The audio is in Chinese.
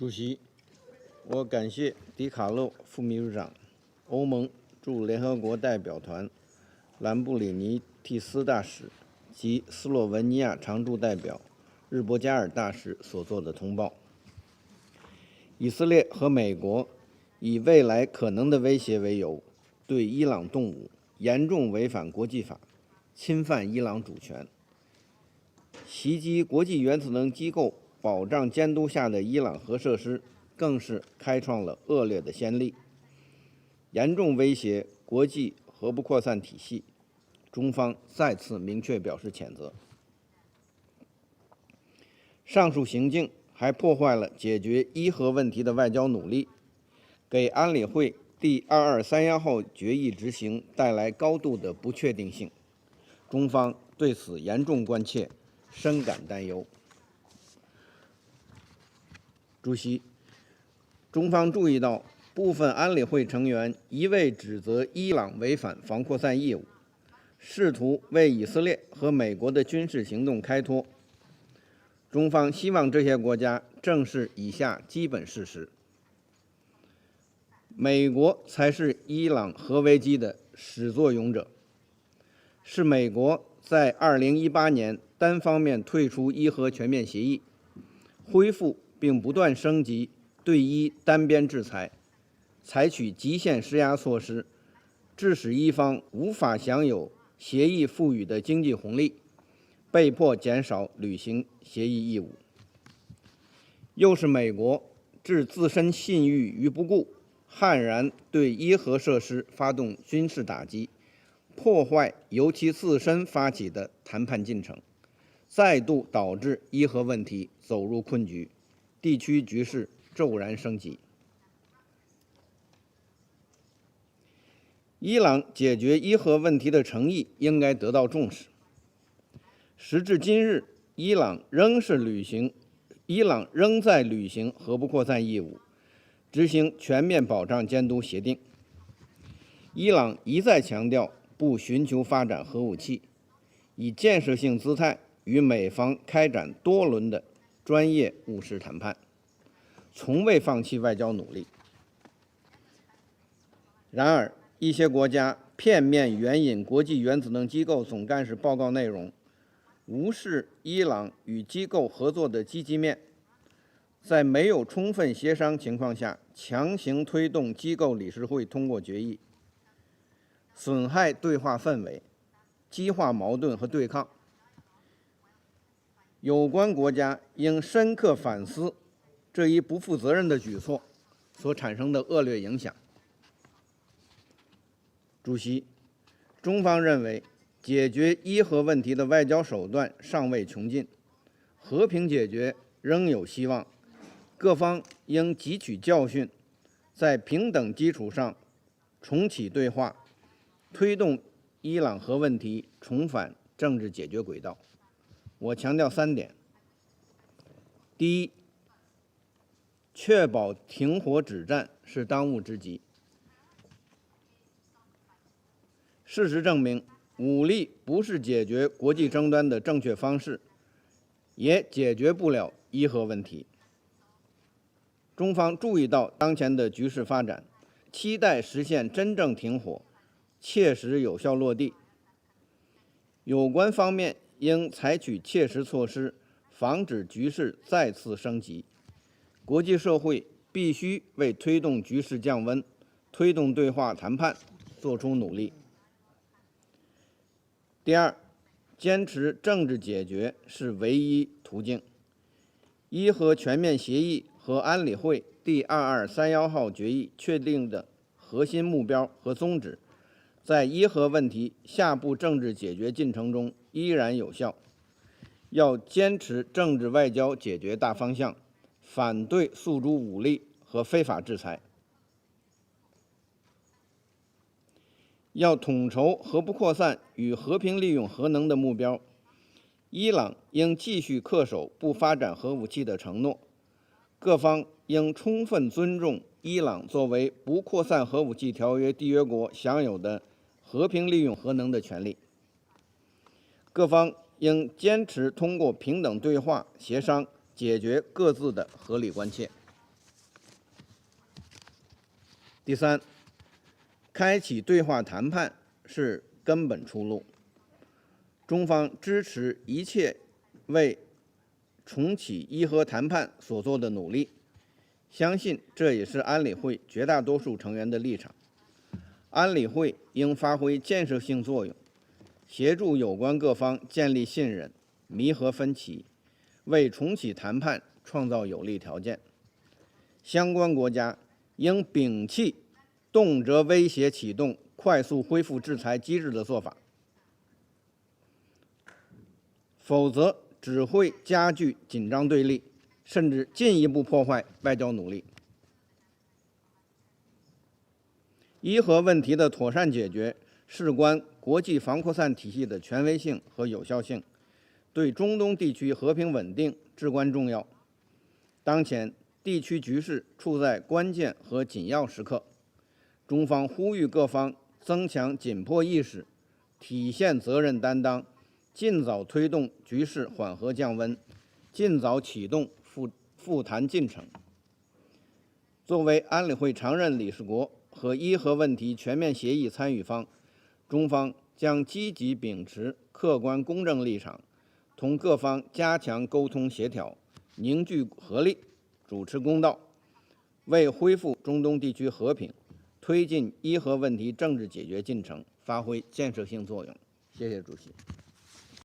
主席，我感谢迪卡洛副秘书长、欧盟驻联合国代表团兰布里尼蒂斯大使及斯洛文尼亚常驻代表日博加尔大使所做的通报。以色列和美国以未来可能的威胁为由，对伊朗动武，严重违反国际法，侵犯伊朗主权，袭击国际原子能机构保障监督下的伊朗核设施，更是开创了恶劣的先例，严重威胁国际核不扩散体系。中方再次明确表示谴责。上述行径还破坏了解决伊核问题的外交努力，给安理会第2231号决议执行带来高度的不确定性。中方对此严重关切，深感担忧。主席，中方注意到部分安理会成员一味指责伊朗违反防扩散义务，试图为以色列和美国的军事行动开脱。中方希望这些国家正视以下基本事实：美国才是伊朗核危机的始作俑者，是美国在2018年单方面退出伊核全面协议，恢复并不断升级对伊单边制裁，采取极限施压措施，致使伊方无法享有协议赋予的经济红利，被迫减少履行协议义务。又是美国置自身信誉于不顾，悍然对伊核设施发动军事打击，破坏由其自身发起的谈判进程，再度导致伊核问题走入困局，地区局势骤然升级。伊朗解决伊核问题的诚意应该得到重视。时至今日，伊朗仍在履行核不扩散义务，执行全面保障监督协定。伊朗一再强调不寻求发展核武器，以建设性姿态与美方开展多轮的专业务实谈判，从未放弃外交努力。然而，一些国家片面援引国际原子能机构总干事报告内容，无视伊朗与机构合作的积极面，在没有充分协商情况下强行推动机构理事会通过决议，损害对话氛围，激化矛盾和对抗。有关国家应深刻反思这一不负责任的举措所产生的恶劣影响。主席，中方认为，解决伊核问题的外交手段尚未穷尽，和平解决仍有希望。各方应汲取教训，在平等基础上重启对话，推动伊朗核问题重返政治解决轨道。我强调3点：第一，确保停火止战是当务之急。事实证明，武力不是解决国际争端的正确方式，也解决不了伊核问题。中方注意到当前的局势发展，期待实现真正停火，切实有效落地。有关方面应采取切实措施，防止局势再次升级。国际社会必须为推动局势降温、推动对话谈判做出努力。第二，坚持政治解决是唯一途径。伊核全面协议和安理会第2231号决议确定的核心目标和宗旨，在伊核问题下步政治解决进程中依然有效。要坚持政治外交解决大方向，反对诉诸武力和非法制裁。要统筹核不扩散与和平利用核能的目标，伊朗应继续恪守不发展核武器的承诺，各方应充分尊重伊朗作为不扩散核武器条约缔约国享有的和平利用核能的权利。各方应坚持通过平等对话协商解决各自的合理关切。第三，开启对话谈判是根本出路。中方支持一切为重启伊核谈判所做的努力，相信这也是安理会绝大多数成员的立场。安理会应发挥建设性作用，协助有关各方建立信任、弥合分歧，为重启谈判创造有利条件。相关国家应摒弃动辄威胁启动快速恢复制裁机制的做法，否则只会加剧紧张对立，甚至进一步破坏外交努力。伊核问题的妥善解决事关国际防扩散体系的权威性和有效性，对中东地区和平稳定至关重要。当前地区局势处在关键和紧要时刻，中方呼吁各方增强紧迫意识，体现责任担当，尽早推动局势缓和降温，尽早启动复谈进程。作为安理会常任理事国和伊核问题全面协议参与方，中方将积极秉持客观公正立场，同各方加强沟通协调，凝聚合力，主持公道，为恢复中东地区和平、推进伊核问题政治解决进程发挥建设性作用。谢谢主席。